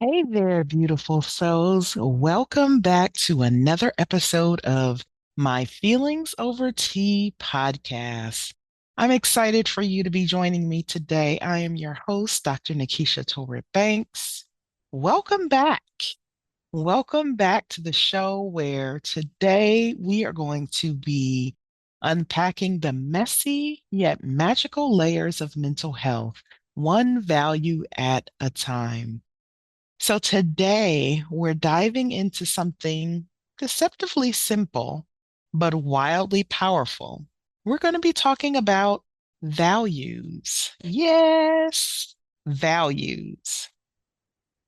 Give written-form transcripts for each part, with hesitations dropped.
Hey there, beautiful souls. Welcome back to another episode of my Feelings Over Tea podcast. I'm excited for you to be joining me today. I am your host, Dr. NaKaisha Banks. Welcome back. Welcome back to the show where today we are going to be unpacking the messy yet magical layers of mental health, one value at a time. So today we're diving into something deceptively simple, but wildly powerful. We're going to be talking about values. Yes, values.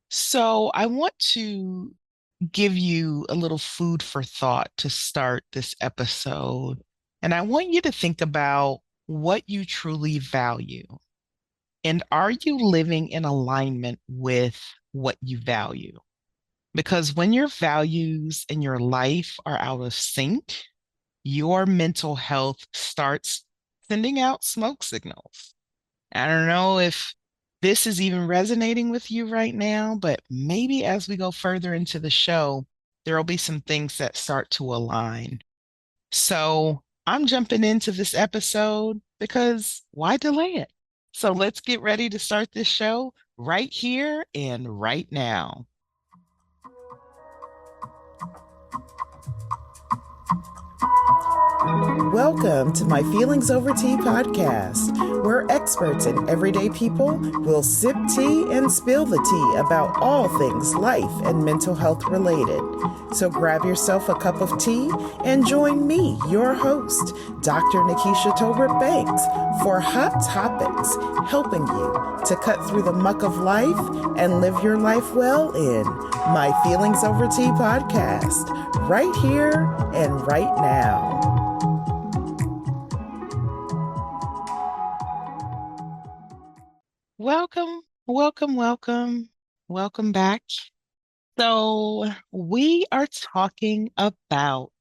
So I want to give you a little food for thought to start this episode. And I want you to think about what you truly value. And are you living in alignment with what you value? Because when your values and your life are out of sync, your mental health starts sending out smoke signals. I don't know if this is even resonating with you right now, but maybe as we go further into the show, there will be some things that start to align. So I'm jumping into this episode because why delay it? So let's get ready to start this show right here and right now. Welcome to my Feelings Over Tea podcast, where experts and everyday people will sip tea and spill the tea about all things life and mental health related. So grab yourself a cup of tea and join me, your host, Dr. NaKaisha Tolbert Banks, for hot topics, helping you to cut through the muck of life and live your life well in my Feelings Over Tea podcast, right here and right now. Welcome, welcome, welcome, welcome back. So, we are talking about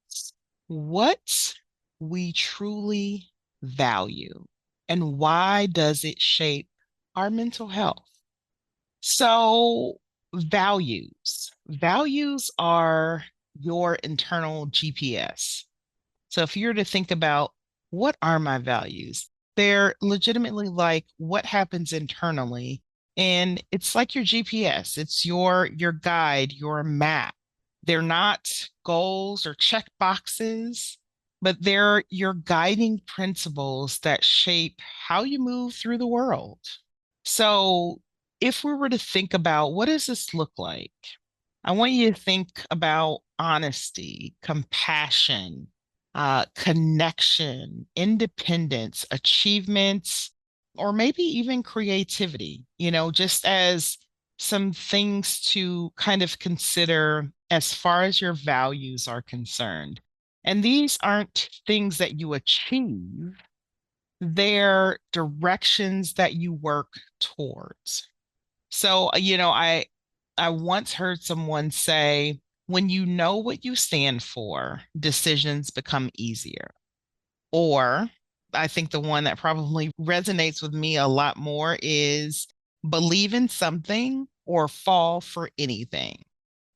what we truly value and why does it shape our mental health. So, values. Values are your internal GPS. So if you were to think about what are my values, they're legitimately like what happens internally. And it's like your GPS. It's your guide, your map. They're not goals or check boxes, but they're your guiding principles that shape how you move through the world. So if we were to think about what does this look like? I want you to think about honesty, compassion, connection, independence, achievements, or maybe even creativity, just as some things to kind of consider as far as your values are concerned. And these aren't things that you achieve, they're directions that you work towards. So, I once heard someone say, when you know what you stand for, decisions become easier. Or I think the one that probably resonates with me a lot more is believe in something or fall for anything.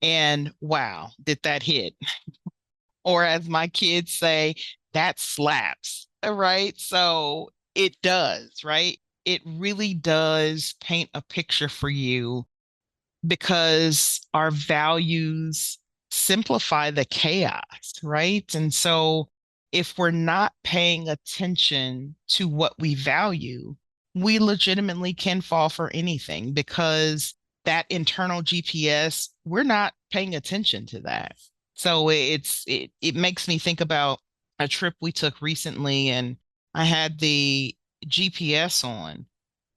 And wow, did that hit? Or as my kids say, that slaps, right? So it does, right? It really does paint a picture for you because our values simplify the chaos, right? And so if we're not paying attention to what we value, we legitimately can fall for anything because that internal GPS, we're not paying attention to that. So it makes me think about a trip we took recently and I had the GPS on,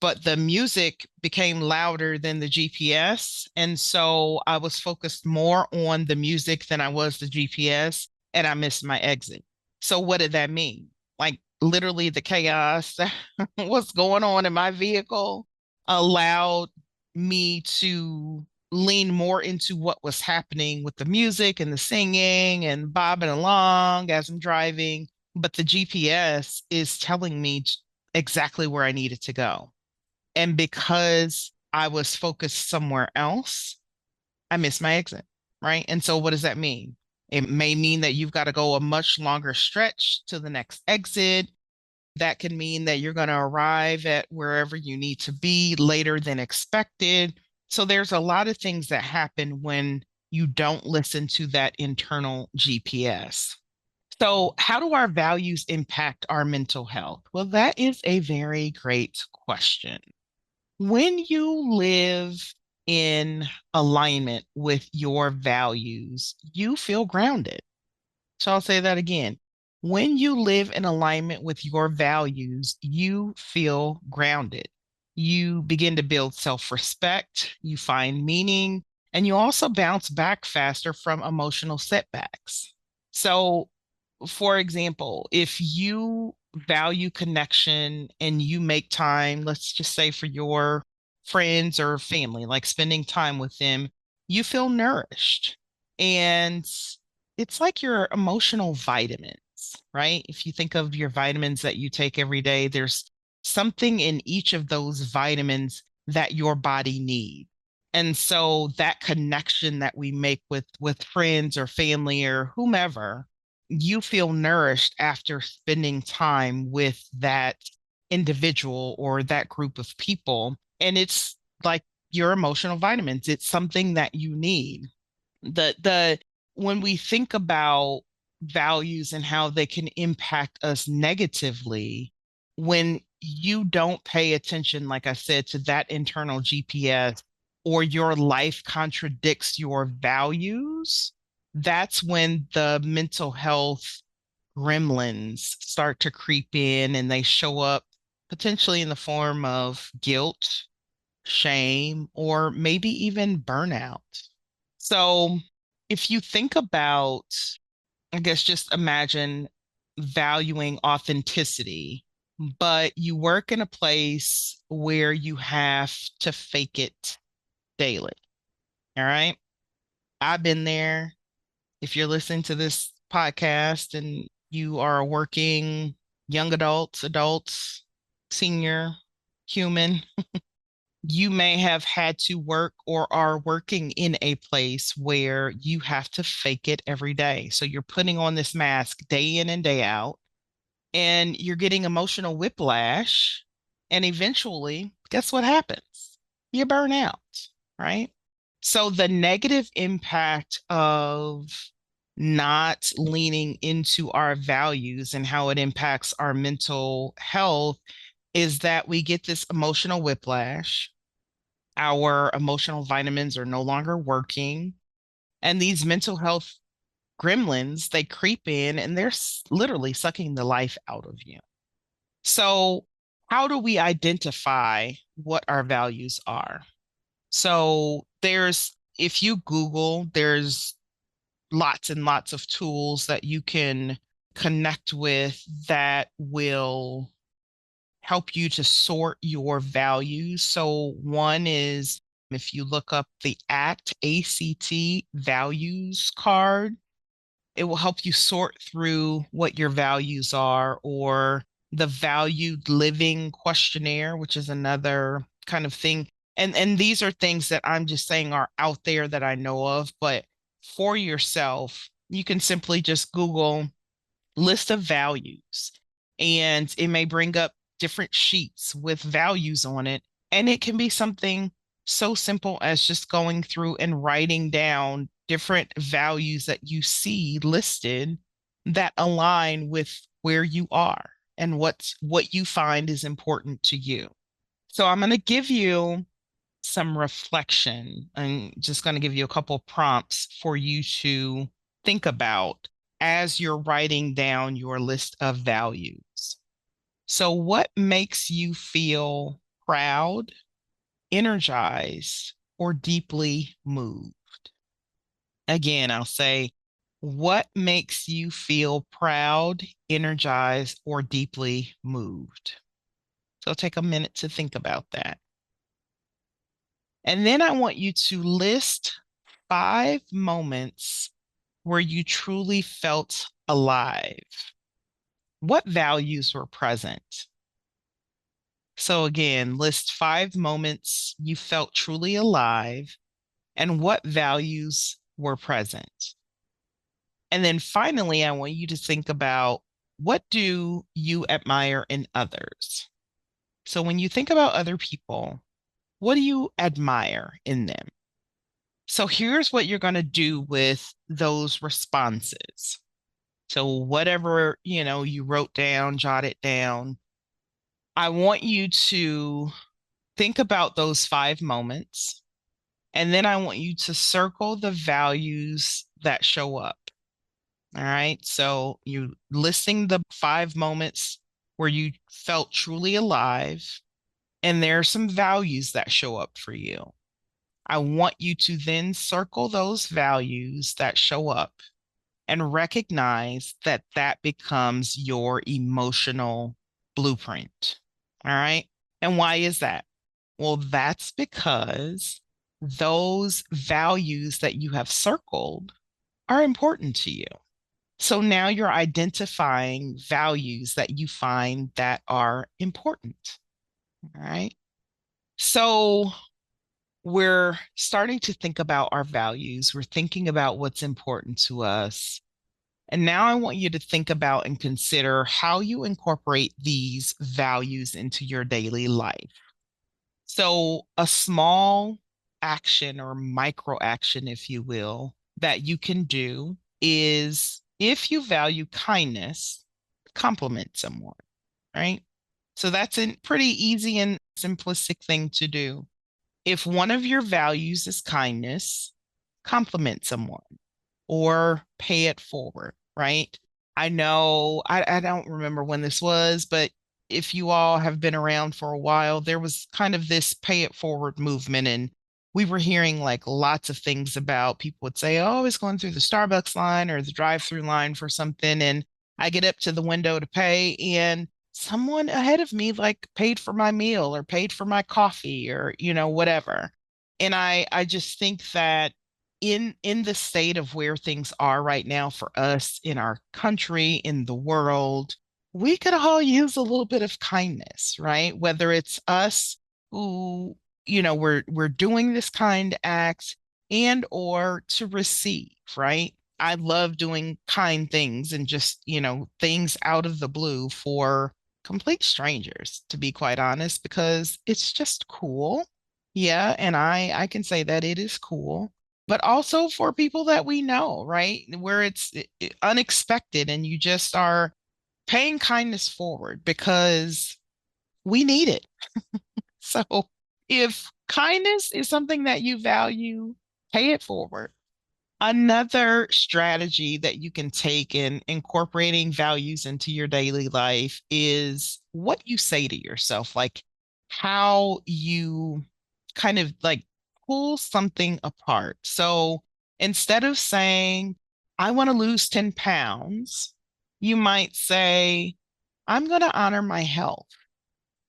but the music became louder than the GPS. And so I was focused more on the music than I was the GPS, and I missed my exit. So, what did that mean? Like, literally, the chaos, what's going on in my vehicle, allowed me to lean more into what was happening with the music and the singing and bobbing along as I'm driving. But the GPS is telling me exactly where I needed to go. And because I was focused somewhere else, I missed my exit, right? And so what does that mean? It may mean that you've got to go a much longer stretch to the next exit. That can mean that you're going to arrive at wherever you need to be later than expected. So there's a lot of things that happen when you don't listen to that internal GPS. So, how do our values impact our mental health? Well, that is a very great question. When you live in alignment with your values, you feel grounded. So I'll say that again. When you live in alignment with your values, you feel grounded. You begin to build self-respect, you find meaning, and you also bounce back faster from emotional setbacks. So for example, if you value connection and you make time, let's just say for your friends or family, like spending time with them, you feel nourished. And it's like your emotional vitamins, right? If you think of your vitamins that you take every day, there's something in each of those vitamins that your body needs. And so that connection that we make with friends or family or whomever, you feel nourished after spending time with that individual or that group of people. And it's like your emotional vitamins. It's something that you need. The when we think about values and how they can impact us negatively, when you don't pay attention, like I said, to that internal GPS, or your life contradicts your values, that's when the mental health gremlins start to creep in, and they show up potentially in the form of guilt, shame, or maybe even burnout. So if you think about, I guess just imagine valuing authenticity, but you work in a place where you have to fake it daily. All right. I've been there. If you're listening to this podcast and you are a working young adults, senior, human, you may have had to work or are working in a place where you have to fake it every day. So you're putting on this mask day in and day out, and you're getting emotional whiplash. And eventually, guess what happens? You burn out, right? So the negative impact of not leaning into our values and how it impacts our mental health is that we get this emotional whiplash. Our emotional vitamins are no longer working. And these mental health gremlins, they creep in and they're literally sucking the life out of you. So, how do we identify what our values are? So, if you Google, there's lots and lots of tools that you can connect with that will help you to sort your values. So one is if you look up the ACT values card, it will help you sort through what your values are, or the valued living questionnaire, which is another kind of thing. And these are things that I'm just saying are out there that I know of, but for yourself, you can simply just Google list of values, and it may bring up different sheets with values on it. And it can be something so simple as just going through and writing down different values that you see listed that align with where you are and what you find is important to you. So I'm going to give you some reflection. I'm just going to give you a couple prompts for you to think about as you're writing down your list of values. So, what makes you feel proud, energized, or deeply moved? Again, I'll say, what makes you feel proud, energized, or deeply moved? So, take a minute to think about that. And then I want you to list 5 moments where you truly felt alive. What values were present? So, again, list 5 moments you felt truly alive. and what values were present. And then finally, I want you to think about what do you admire in others? So when you think about other people, what do you admire in them? So here's what you're going to do with those responses. So whatever, you wrote down, jot it down. I want you to think about those 5 moments. And then I want you to circle the values that show up. All right. So you listing the 5 moments where you felt truly alive, and there are some values that show up for you. I want you to then circle those values that show up and recognize that that becomes your emotional blueprint. All right. And why is that? Well, that's because those values that you have circled are important to you. So now you're identifying values that you find that are important. All right. So we're starting to think about our values. We're thinking about what's important to us. And now I want you to think about and consider how you incorporate these values into your daily life. So, a small action or micro action, if you will, that you can do is if you value kindness, compliment someone, right? So, that's a pretty easy and simplistic thing to do. If one of your values is kindness, compliment someone or pay it forward, right? I know, I don't remember when this was, but if you all have been around for a while, there was kind of this pay it forward movement. And we were hearing like lots of things about people would say, oh, I was going through the Starbucks line or the drive-through line for something. And I get up to the window to pay, and someone ahead of me like paid for my meal or paid for my coffee or, whatever. And I just think that in the state of where things are right now for us in our country, in the world, we could all use a little bit of kindness, right? Whether it's us who, we're doing this kind act and or to receive, right? I love doing kind things and just, things out of the blue for complete strangers, to be quite honest, because it's just cool. Yeah, and I can say that it is cool, but also for people that we know, right? Where it's unexpected and you just are paying kindness forward because we need it. So if kindness is something that you value, pay it forward. Another strategy that you can take in incorporating values into your daily life is what you say to yourself, like how you kind of like pull something apart. So instead of saying, I want to lose 10 pounds, you might say, I'm going to honor my health,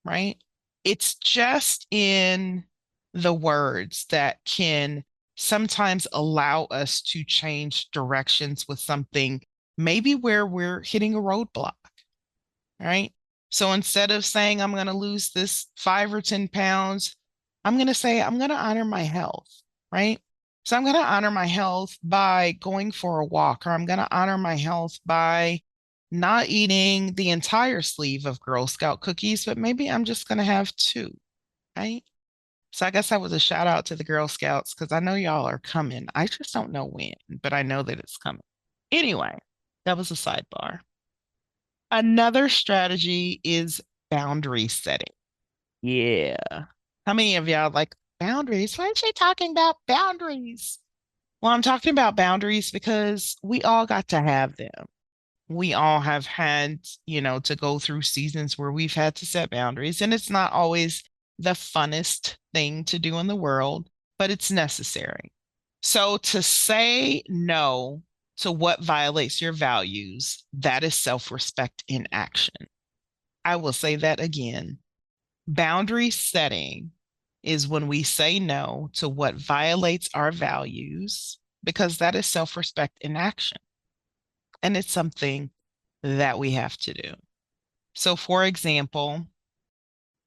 right? It's just in the words that can sometimes allow us to change directions with something, maybe where we're hitting a roadblock, right? So instead of saying, I'm going to lose this 5 or 10 pounds, I'm going to say, I'm going to honor my health, right? So I'm going to honor my health by going for a walk, or I'm going to honor my health by not eating the entire sleeve of Girl Scout cookies, but maybe I'm just going to have two, right? So I guess that was a shout out to the Girl Scouts because I know y'all are coming. I just don't know when, but I know that it's coming. Anyway, that was a sidebar. Another strategy is boundary setting. Yeah. How many of y'all like boundaries? Why is she talking about boundaries? Well, I'm talking about boundaries because we all got to have them. We all have had, to go through seasons where we've had to set boundaries, and it's not always the funnest thing to do in the world, but it's necessary. So to say no to what violates your values, that is self-respect in action. I will say that again. Boundary setting is when we say no to what violates our values, because that is self-respect in action. And it's something that we have to do. So, for example,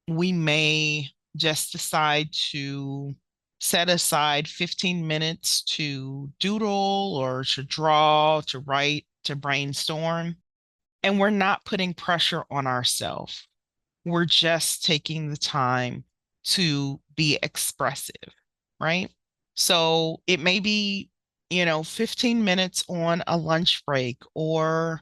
we may just decide to set aside 15 minutes to doodle or to draw, to write, to brainstorm. And we're not putting pressure on ourselves. We're just taking the time to be expressive, right? So it may be, 15 minutes on a lunch break or,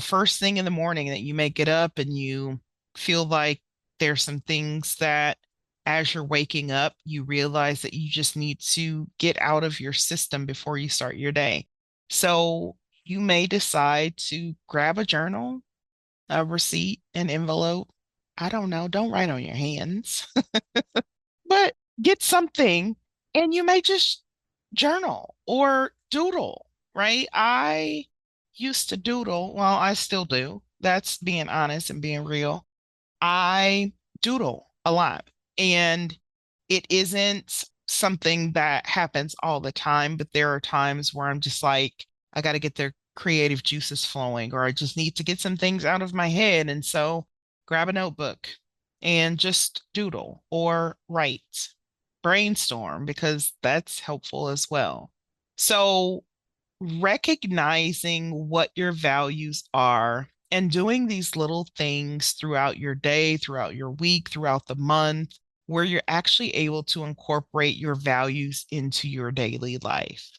first thing in the morning that you may get up and you feel like there's some things that as you're waking up, you realize that you just need to get out of your system before you start your day. So you may decide to grab a journal, a receipt, an envelope. I don't know. Don't write on your hands, but get something and you may just journal or doodle, right? I used to doodle. Well, I still do. That's being honest and being real. I doodle a lot. And it isn't something that happens all the time, but there are times where I'm just like, I got to get the creative juices flowing, or I just need to get some things out of my head. And so grab a notebook and just doodle or write, brainstorm, because that's helpful as well. So recognizing what your values are and doing these little things throughout your day, throughout your week, throughout the month, where you're actually able to incorporate your values into your daily life.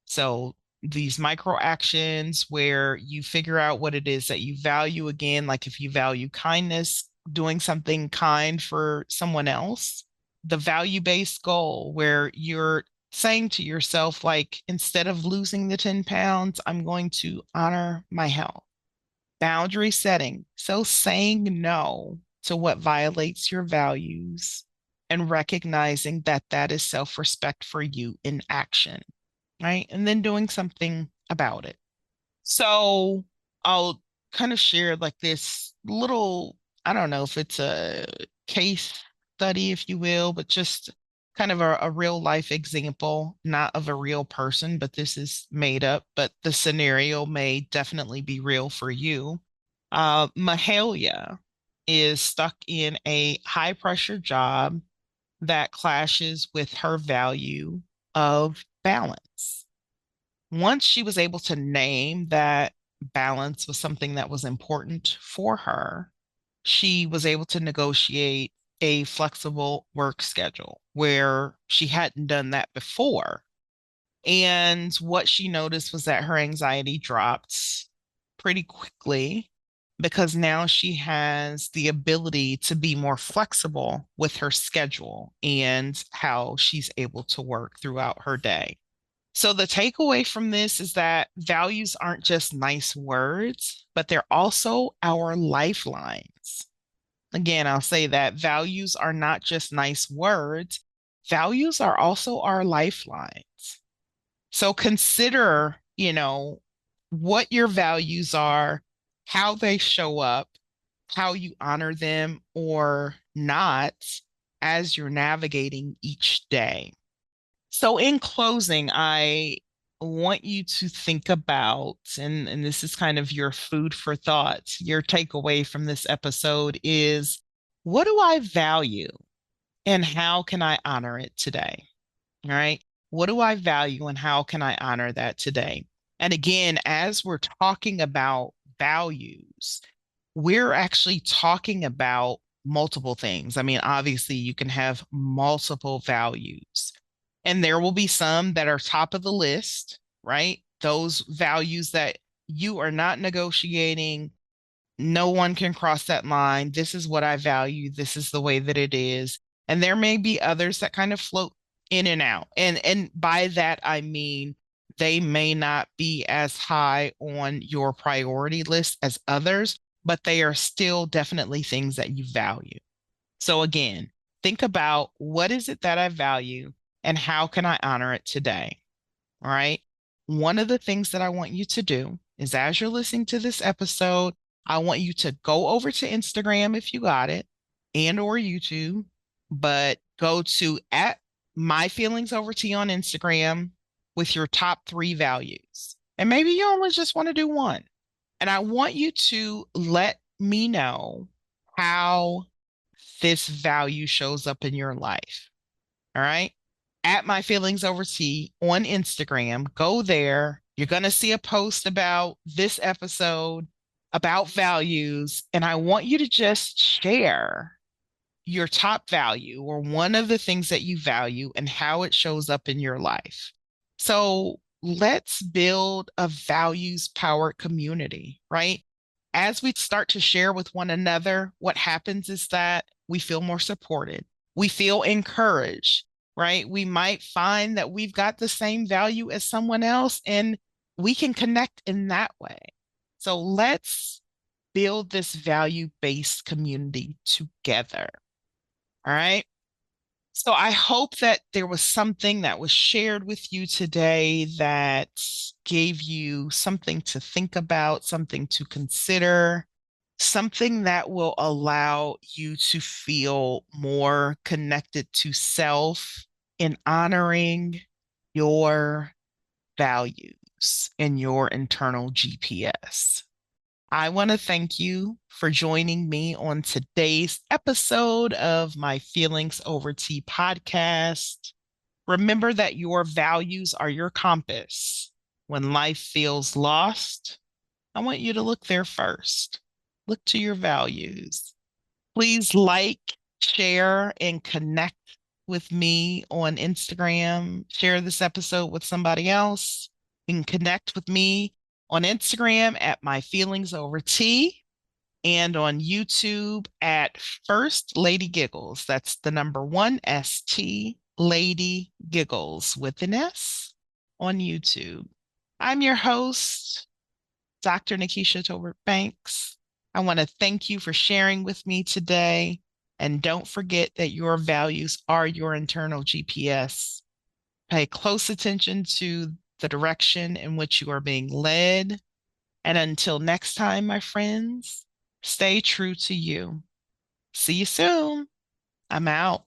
So these micro actions where you figure out what it is that you value again, like if you value kindness, doing something kind for someone else, the value-based goal where you're saying to yourself, like, instead of losing the 10 pounds, I'm going to honor my health. Boundary setting. So saying no to what violates your values and recognizing that that is self-respect for you in action, right? And then doing something about it. So I'll kind of share like this little, I don't know if it's a case study, if you will, but just kind of a real life example, not of a real person, but this is made up, but the scenario may definitely be real for you. Mahalia is stuck in a high pressure job that clashes with her value of balance. Once she was able to name that balance was something that was important for her, she was able to negotiate a flexible work schedule where she hadn't done that before. And what she noticed was that her anxiety dropped pretty quickly because now she has the ability to be more flexible with her schedule and how she's able to work throughout her day. So the takeaway from this is that values aren't just nice words, but they're also our lifelines. Again, I'll say that values are not just nice words, values are also our lifelines. So consider, what your values are, how they show up, how you honor them or not as you're navigating each day. So, in closing, I want you to think about, and this is kind of your food for thought, your takeaway from this episode is what do I value and how can I honor it today? All right. What do I value and how can I honor that today? And again, as we're talking about values, we're actually talking about multiple things. I mean, obviously, you can have multiple values, and there will be some that are top of the list, right? Those values that you are not negotiating. No one can cross that line. This is what I value. This is the way that it is. And there may be others that kind of float in and out. And by that I mean they may not be as high on your priority list as others, but they are still definitely things that you value. So again, think about what is it that I value and how can I honor it today? All right. One of the things that I want you to do is as you're listening to this episode, I want you to go over to Instagram if you got it and or YouTube, but go to at my feelings over tea on Instagram with your top three values. And maybe you only just want to do one. And I want you to let me know how this value shows up in your life. All right. at my feelings over tea on Instagram. Go there. You're going to see a post about this episode, about values, and I want you to just share your top value or one of the things that you value and how it shows up in your life. So let's build a values powered community, right? As we start to share with one another, what happens is that we feel more supported, we feel encouraged, right? We might find that we've got the same value as someone else and we can connect in that way. So let's build this value based community together. All right. So I hope that there was something that was shared with you today that gave you something to think about, something to consider, something that will allow you to feel more connected to self in honoring your values and your internal GPS. I want to thank you for joining me on today's episode of my Feelings Over Tea podcast. Remember that your values are your compass. When life feels lost, I want you to look there first. Look to your values. Please like, share, and connect with me on Instagram. Share this episode with somebody else. You can connect with me on Instagram at My Feelings Over Tea and on YouTube at First Lady Giggles. That's the number one ST Lady Giggles with an S on YouTube. I'm your host, Dr. NaKaisha Tolbert Banks. I want to thank you for sharing with me today. And don't forget that your values are your internal GPS. Pay close attention to the direction in which you are being led. And until next time, my friends, stay true to you. See you soon. I'm out.